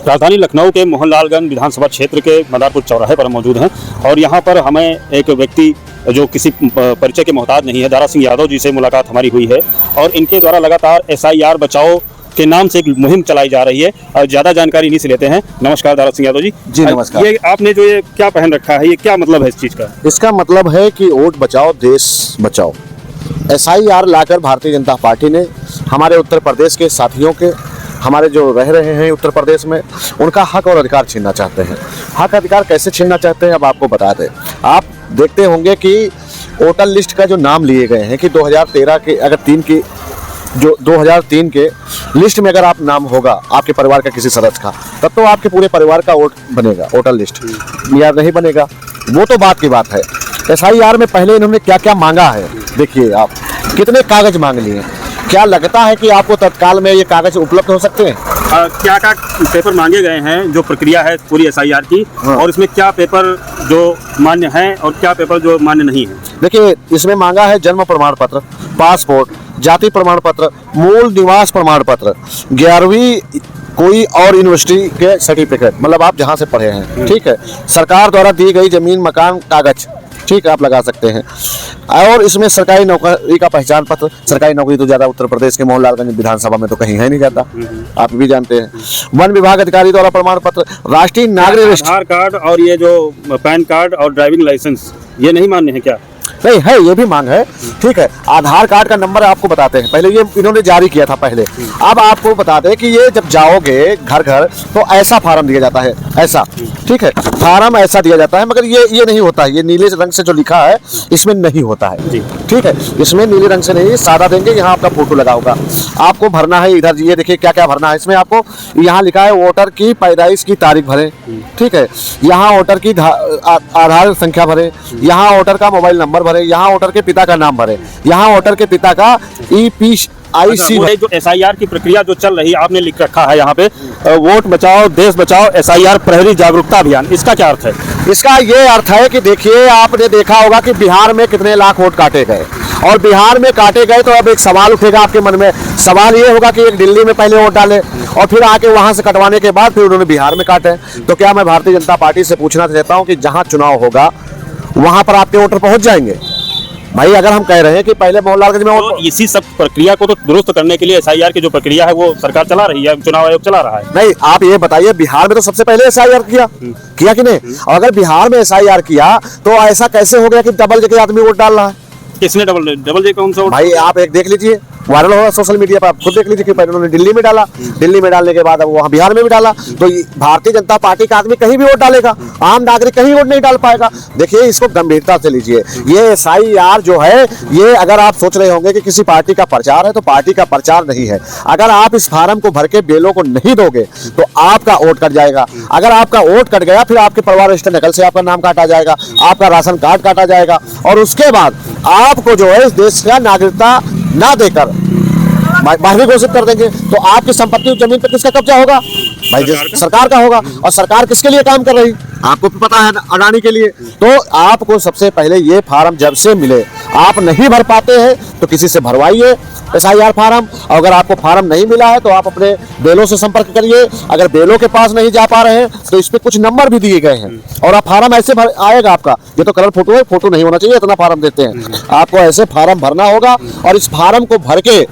राजधानी लखनऊ के मोहनलालगंज विधानसभा क्षेत्र के मदारपुर चौराहे पर मौजूद हैं और यहाँ पर हमें एक व्यक्ति जो किसी परिचय के मोहताज नहीं है, दारा सिंह यादव जी से मुलाकात हमारी हुई है और इनके द्वारा लगातार SIR बचाओ के नाम से एक मुहिम चलाई जा रही है और ज़्यादा जानकारी इन्हीं से लेते हैं। नमस्कार दारा सिंह यादव जी। जी नमस्कार। ये आपने जो ये क्या पहन रखा है, ये क्या मतलब है इस चीज़ का? इसका मतलब है कि वोट बचाओ देश बचाओ। SIR लाकर भारतीय जनता पार्टी ने हमारे उत्तर प्रदेश के साथियों के, हमारे जो रह रहे हैं उत्तर प्रदेश में, उनका हक और अधिकार छीनना चाहते हैं। हक अधिकार कैसे छीनना चाहते हैं अब आपको बता दें। आप देखते होंगे कि वोटर लिस्ट का जो नाम लिए गए हैं कि 2013 के अगर 2003 के लिस्ट में अगर आप नाम होगा आपके परिवार का किसी सदस्य का, तब तो आपके पूरे परिवार का वोट बनेगा वोटर लिस्ट, या नहीं बनेगा वो तो बात की बात है। SIR में पहले इन्होंने क्या क्या मांगा है, देखिए आप कितने कागज मांग लिए। क्या लगता है कि आपको तत्काल में ये कागज उपलब्ध हो सकते हैं? क्या क्या पेपर मांगे गए हैं, जो प्रक्रिया है पूरी SIR की, और इसमें क्या पेपर जो मान्य हैं और क्या पेपर जो मान्य नहीं है? देखिए इसमें मांगा है जन्म प्रमाण पत्र, पासपोर्ट, जाति प्रमाण पत्र, मूल निवास प्रमाण पत्र, 11वीं कोई और यूनिवर्सिटी के सर्टिफिकेट, मतलब आप जहाँ से पढ़े हैं, ठीक है, सरकार द्वारा दी गई जमीन मकान कागज, ठीक है, आप लगा सकते हैं। और इसमें सरकारी नौकरी का पहचान पत्र। सरकारी नौकरी तो ज़्यादा उत्तर प्रदेश के मोहनलालगंज विधानसभा में तो कहीं है नहीं जाता, आप भी जानते हैं। वन विभाग अधिकारी द्वारा प्रमाण पत्र, राष्ट्रीय नागरिक आधार कार्ड और ये जो पैन कार्ड और ड्राइविंग लाइसेंस, ये नहीं मान्य है क्या? नहीं है, ये भी मांग है, ठीक है। आधार कार्ड का नंबर आपको बताते हैं, पहले ये इन्होंने जारी किया था पहले। अब आपको बता दें कि ये जब जाओगे घर घर तो ऐसा फार्म दिया जाता है, ऐसा, ठीक है, फार्म ऐसा दिया जाता है, मगर ये नहीं होता है, ये नीले रंग से जो लिखा है इसमें नहीं होता है, ठीक है, इसमें नीले रंग से नहीं, सादा देंगे, यहाँ आपका फोटो लगा होगा, आपको भरना है। इधर ये देखिए क्या क्या भरना है इसमें, आपको यहाँ लिखा है वोटर की पैदाइश की तारीख भरें, ठीक है, यहाँ वोटर की आधार संख्या भरें, यहाँ वोटर का मोबाइल नंबर भरें, यहाँ वोटर के पिता का नाम भरें, यहाँ वोटर के पिता का EPIC। जो SIR की प्रक्रिया जो चल रही है, आपने लिख रखा है यहाँ पे वोट बचाओ देश बचाओ SIR प्रहरी जागरूकता अभियान, इसका क्या अर्थ है? इसका ये अर्थ है कि देखिए आपने देखा होगा कि बिहार में कितने लाख वोट काटे गए, और बिहार में काटे गए तो अब एक सवाल उठेगा आपके मन में। सवाल ये होगा कि एक दिल्ली में पहले वोट डाले और फिर आके वहां से कटवाने के बाद फिर उन्होंने बिहार में काटे। तो क्या मैं भारतीय जनता पार्टी से पूछना चाहता हूं कि जहां चुनाव होगा वहां पर आपके वोटर पहुंच जाएंगे? भाई अगर हम कह रहे हैं कि पहले मोहनलालगंज में तो इसी सब प्रक्रिया को तो दुरुस्त करने के लिए SIR की जो प्रक्रिया है वो सरकार चला रही है, चुनाव आयोग चला रहा है। नहीं, आप ये बताइए, बिहार में तो सबसे पहले SIR किया कि नहीं? और अगर बिहार में SIR किया तो ऐसा कैसे हो गया कि डबल जगह आदमी वोट डाल रहा है? किसने डबल जगह कौन सा वोट? भाई आप एक देख लीजिए, वायरल हो रहा सोशल मीडिया पर, आप खुद देख लीजिए कि पहले उन्होंने दिल्ली में डाला, दिल्ली में डालने के बाद अब वहाँ बिहार में भी डाला। तो भारतीय जनता पार्टी का आदमी कहीं भी वोट डालेगा, आम नागरिक कहीं वोट नहीं डाल पाएगा। देखिए इसको गंभीरता से लीजिए। ये SIR जो है, ये अगर आप सोच रहे होंगे कि किसी पार्टी का प्रचार है, तो पार्टी का प्रचार नहीं है। अगर आप इस फार्म को भर के बेलों को नहीं दोगे तो आपका वोट कट जाएगा। अगर आपका वोट कट गया फिर आपके परिवार रजिस्टर नकल से आपका नाम काटा जाएगा, आपका राशन कार्ड काटा जाएगा, और उसके बाद आपको जो है इस देश का नागरिकता ना देकर बाहरी घोषित कर देंगे। तो आपकी संपत्ति जमीन पर किसका कब्जा होगा? भाई सरकार का होगा। और सरकार किसके लिए काम कर रही, आपको भी पता है, अडानी के लिए। तो आपको सबसे पहले ये फार्म जब से मिले, आप नहीं भर पाते हैं तो किसी से भरवाइए SIR फार्म। अगर आपको फार्म नहीं मिला है तो आप अपने बेलों से संपर्क करिए। अगर बेलों के पास नहीं जा पा रहे हैं तो इस पे कुछ नंबर भी दिए गए हैं, और आप फार्म ऐसे भर आएगा आपका। ये तो कलर फोटो है, फोटो नहीं होना चाहिए, इतना फार्म देते हैं। आपको ऐसे फार्म भरना होगा और इस फार्म को भर के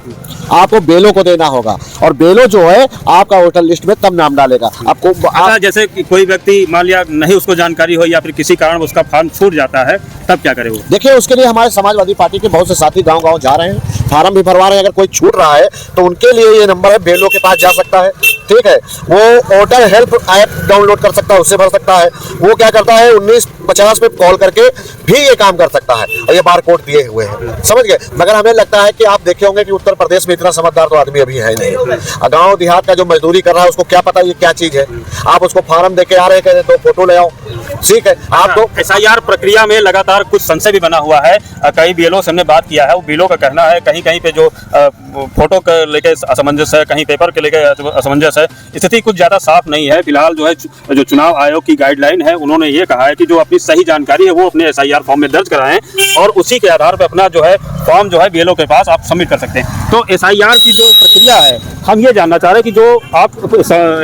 आपको बेलों को देना होगा, और बेलो जो है आपका वोटर लिस्ट में तब नाम डालेगा आपको। जैसे कोई व्यक्ति मान लिया नहीं उसको जानकारी हो या फिर किसी कारण उसका फार्म छूट जाता है, तब क्या करे वो? देखिए उसके लिए हमारे समाजवादी पार्टी के बहुत से साथी गांव-गांव जा रहे हैं, फार्म भी भरवा रहे हैं। अगर कोई छूट रहा है तो उनके लिए ये नंबर है, बेलो के पास जा सकता है, ठीक है। वो वोटर हेल्प ऐप डाउनलोड कर सकता है, उससे भर सकता है। वो क्या करता है 1950 पे कॉल करके भी ये काम कर सकता है, और ये बार कोड दिए हुए हैं, समझ गए। मगर हमें लगता है कि आप देखे होंगे कि उत्तर प्रदेश में इतना समझदार तो आदमी अभी है नहीं। गाँव देहात का जो मजदूरी कर रहा है उसको क्या पता ये क्या चीज है। आप उसको फार्म दे के आ रहे हैं, तो फोटो ले आओ, ठीक है। आपको SIR प्रक्रिया में लगातार कुछ संशय भी बना हुआ है। कई बीएलओ से हमने बात किया है, वो बीएलओ का कहना है कहीं कहीं पे जो फोटो के लेके असमंजस है, कहीं पेपर के लेके असमंजस है। स्थिति कुछ ज़्यादा साफ नहीं है। फिलहाल जो है जो चुनाव आयोग की गाइडलाइन है, उन्होंने ये कहा है कि जो अपनी सही जानकारी है वो अपने SIR फॉर्म में दर्ज कराएं और उसी के आधार पर अपना जो है फॉर्म जो है बीएलओ के पास आप सबमिट कर सकते हैं। तो SIR की जो प्रक्रिया है हम ये जानना चाह रहे हैं कि जो आप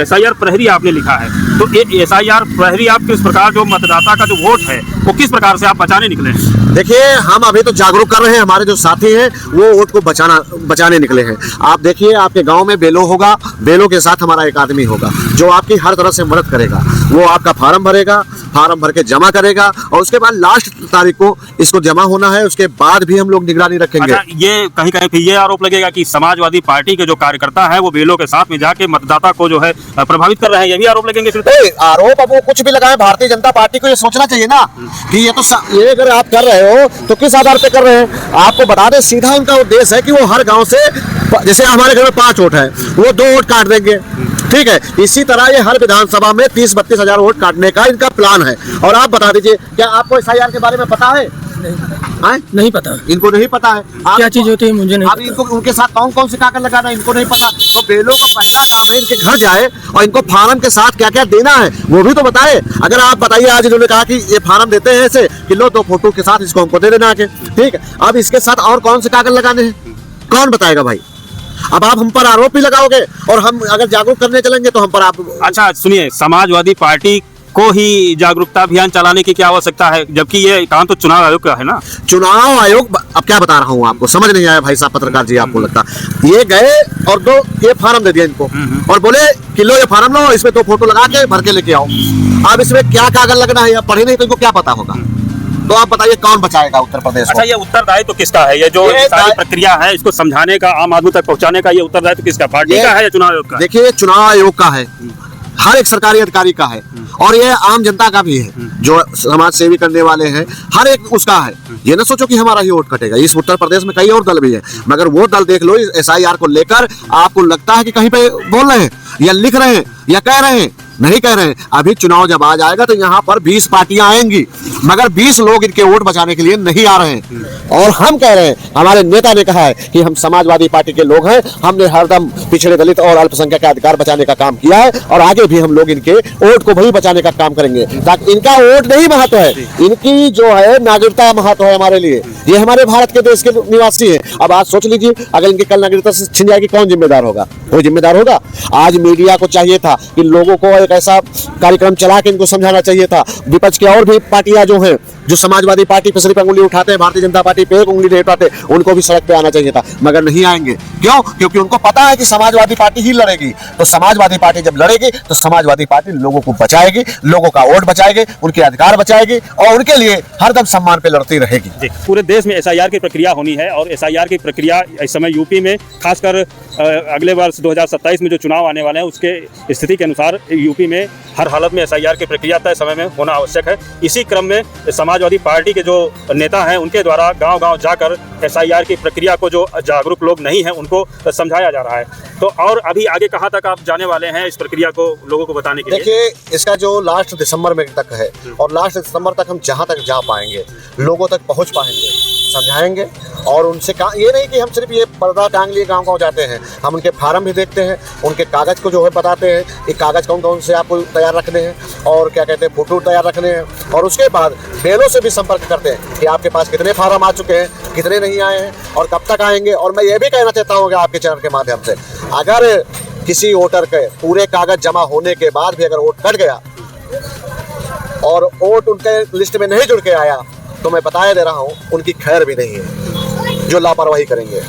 SIR प्रहरी आपने लिखा है, तो ये SIR प्रहरी आप किस प्रकार जो मतदाता का जो वोट है वो किस प्रकार से आप बचाने निकले हैं? देखिए, हम अभी तो जागरूक कर रहे हैं, हमारे जो साथी हैं वो वोट को बचाने निकले हैं। आप देखिए, आपके गांव में बेलो होगा, बेलो के साथ हमारा एक आदमी होगा जो आपकी हर तरह से मदद करेगा। वो आपका फार्म भरेगा, फार्म भर के जमा करेगा और उसके बाद लास्ट तारीख को इसको जमा होना है, उसके बाद भी हम लोग निगरानी रखेंगे। अच्छा, ये कहीं कहीं फिर ये आरोप लगेगा कि समाजवादी पार्टी के जो कार्यकर्ता है वो बेलो के साथ में जाके मतदाता को जो है प्रभावित कर रहे हैं, ये भी आरोप लगेंगे फिर? आरोप अब वो कुछ भी लगाए, भारतीय जनता पार्टी को ये सोचना चाहिए ना कि ये अगर आप कर रहे हो तो किस आधार पे कर रहे हैं। आपको बता दें, सीधा उनका उद्देश्य है कि वो हर गांव से, जैसे हमारे घर में 5 वोट है, वो 2 वोट काट देंगे, ठीक है। इसी तरह ये हर विधानसभा में 30-32 हजार वोट काटने का इनका प्लान है। और आप बता दीजिए, क्या आपको SIR के बारे में पता है? नहीं पता, इनको नहीं पता है क्या चीज होती है, मुझे नहीं अब इनको उनके साथ कौन कौन से कागज लगाना है इनको नहीं पता। तो बेलों का पहला काम है इनके घर जाए और इनको फार्म के साथ क्या क्या देना है वो भी तो बताए। अगर आप बताइए, आज इन्होंने कहा कि ये फार्म देते हैं ऐसे कि लो 2 फोटो के साथ इसको हमको दे देना आके, ठीक है। अब इसके साथ और कौन से कागज लगाने हैं, कौन बताएगा भाई? अब आप हम पर आरोप भी लगाओगे और हम अगर जागरूक करने चलेंगे तो हम पर आप। अच्छा सुनिए, समाजवादी पार्टी को ही जागरूकता अभियान चलाने की क्या आवश्यकता है, जबकि ये काम तो चुनाव आयोग का है ना? चुनाव आयोग, अब क्या बता रहा हूँ आपको, समझ नहीं आया भाई साहब पत्रकार जी, आपको लगता ये गए और 2 ये फार्म दे दिया इनको और बोले कि लो ये फार्म लो, इसमें 2 फोटो लगा के भर के लेके आओ। अब इसमें क्या कागज लगना है, पढ़े नहीं तो इनको क्या पता होगा? तो आप बताइए कौन बचाएगा उत्तर प्रदेश को? अच्छा, ये उत्तरदायित्व किसका है? ये जो सारी प्रक्रिया है इसको समझाने का, आम आदमी तक पहुंचाने का, ये उत्तरदायित्व किसका, पार्टी का है या चुनाव आयोग का? देखिए, ये चुनाव आयोग का है, हर एक सरकारी अधिकारी का है और ये आम जनता का भी है, जो समाज सेवी करने वाले हैं, हर एक उसका है। ये ना सोचो कि हमारा ही वोट कटेगा। इस उत्तर प्रदेश में कई और दल भी है, मगर वो दल देख लो SIR को लेकर आपको लगता है कि कहीं पे बोल रहे हैं या लिख रहे हैं या कह रहे हैं, नहीं कह रहे हैं। अभी चुनाव जब आ जाएगा तो यहाँ पर 20 पार्टियां आएंगी, मगर 20 लोग इनके वोट बचाने के लिए नहीं आ रहे हैं। और हम कह रहे हैं, हमारे नेता ने कहा है कि हम समाजवादी पार्टी के लोग हैं, हमने हरदम पिछड़े दलित और अल्पसंख्यक के अधिकार बचाने का काम किया है और आगे भी हम लोग इनके वोट को वही बचाने का काम करेंगे, ताकि इनका वोट नहीं महत्व है, इनकी जो है नागरिकता महत्व है हमारे लिए। ये हमारे भारत के देश के निवासी हैं। अब आज सोच लीजिए, अगर इनकी कल नागरिकता से छिन जाएगी, कौन जिम्मेदार होगा? कोई जिम्मेदार होगा? आज मीडिया को चाहिए था कि लोगों को एक ऐसा कार्यक्रम चला के इनको समझाना चाहिए था। विपक्ष की और भी पार्टियां जो हैं, जो समाजवादी पार्टी पे सिर्फ उंगली उठाते हैं, भारतीय जनता पार्टी पे एक उंगली नहीं उठाते, उनको भी सड़क पे आना चाहिए था, मगर नहीं आएंगे। क्यों? क्योंकि उनको पता है कि समाजवादी पार्टी ही लड़ेगी। तो समाजवादी पार्टी जब लड़ेगी तो समाजवादी पार्टी लोगों को बचाएगी, लोगों का वोट बचाएगी, उनके अधिकार बचाएगी और उनके लिए हरदम सम्मान पे लड़ती रहेगी। पूरे देश में SIR की प्रक्रिया होनी है और SIR की प्रक्रिया इस समय यूपी में, खासकर अगले वर्ष 2027 में जो चुनाव आने वाले हैं उसके स्थिति के अनुसार यूपी में हर हालत में SIR की प्रक्रिया तय समय में होना आवश्यक है। इसी क्रम में समाजवादी पार्टी के जो नेता हैं उनके द्वारा गांव-गांव जाकर SIR की प्रक्रिया को, जो जागरूक लोग नहीं हैं उनको समझाया जा रहा है। तो और अभी आगे कहाँ तक आप जाने वाले हैं इस प्रक्रिया को लोगों को बताने के लिए? देखिए, इसका जो लास्ट दिसंबर में तक है और लास्ट दिसंबर तक हम जहाँ तक जा पाएंगे, लोगों तक पहुँच पाएंगे, समझाएंगे और उनसे ये नहीं कि हम सिर्फ ये पर्दा टांग लिए गाँव-गाँव जाते हैं, हम उनके फार्म भी देखते हैं, उनके कागज़ को जो है बताते हैं कि कागज़ कौन कौन से आपको तैयार रखने हैं और क्या कहते हैं फोटो तैयार रखने हैं। और उसके बाद बेलों से भी संपर्क करते हैं कि आपके पास कितने फार्म आ चुके हैं, कितने नहीं आए हैं और कब तक आएंगे। और मैं ये भी कहना चाहता हूँ कि आपके चैनल के माध्यम से, अगर किसी वोटर के पूरे कागज़ जमा होने के बाद भी अगर वोट कट गया और वोट उनके लिस्ट में नहीं जुड़ के आया, तो मैं बताया दे रहा हूँ, उनकी खैर भी नहीं है जो लापरवाही करेंगे।